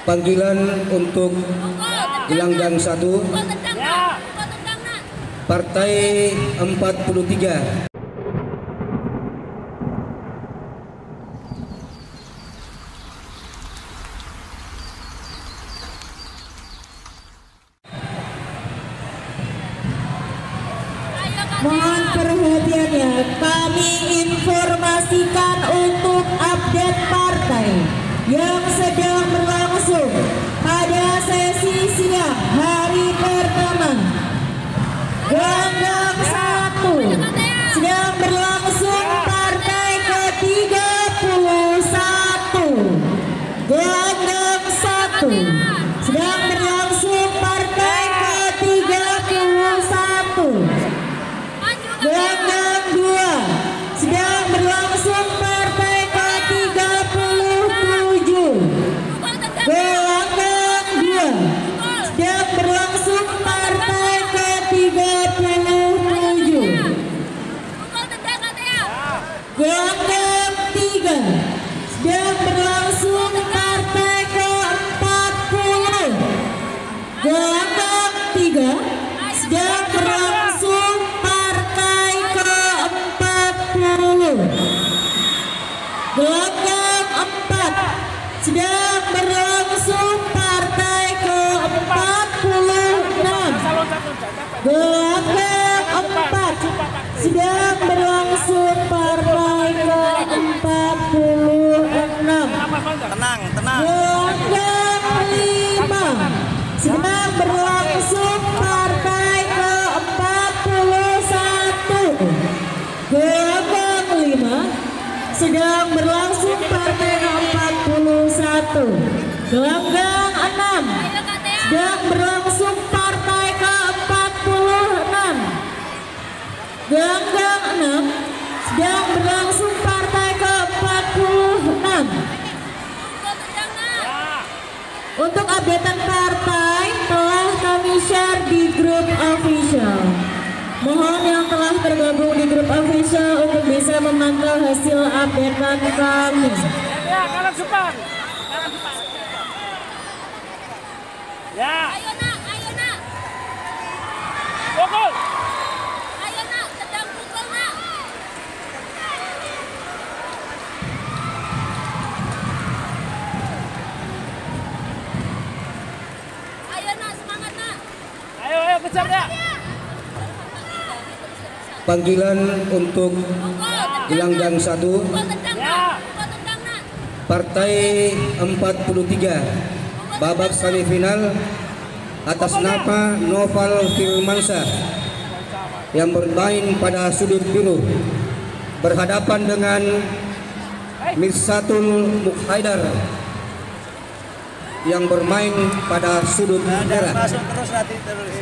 Panggilan untuk gelanggang 1 Partai 43. Mohon perhatiannya, kami informasikan untuk update partai yang sedang berlangsung pada sesi siang hari pertama. Gelanggang 1 sedang berlangsung partai ke-31. Gelanggang 1 sedang berlangsung partai ke-31. Gelanggang 2 sedang berlangsung partai ke-37. Gelanggang 2 sedang berlangsung partai ke-37. Gelanggang 3 sedang berlangsung partai ke-40. Gelanggang 3 sedang berlangsung partai ke-40. Gelanggang 4 sedang berlangsung partai ke-46. Gelanggang 4 sedang berlangsung partai ke-46. Tenang. Gelanggang 5 sedang berlangsung partai ke-41. Gelanggang 5 sedang berlangsung partai ke-41. Gelanggang 6 sedang berlangsung partai ke-46. Gelanggang 6 sedang berlangsung partai ke-46. Untuk updatean partai telah kami share di grup official. Mohon yang telah tergabung di grup official untuk bisa memantau hasil updatean kami. Ya, kanan depan. Ya. Ayo nak. Pukul. Ayo nak, sedang pukul nak. Ayo nak, semangat nak. Ayo kejar ya. Panggilan untuk gelanggang 1 Pukul tendang nak. Partai 43 babak semifinal atas nama Noval Firmansyah yang bermain pada sudut biru berhadapan dengan Mirsatul Mukhaidar yang bermain pada sudut merah. Masuk terus nanti terus.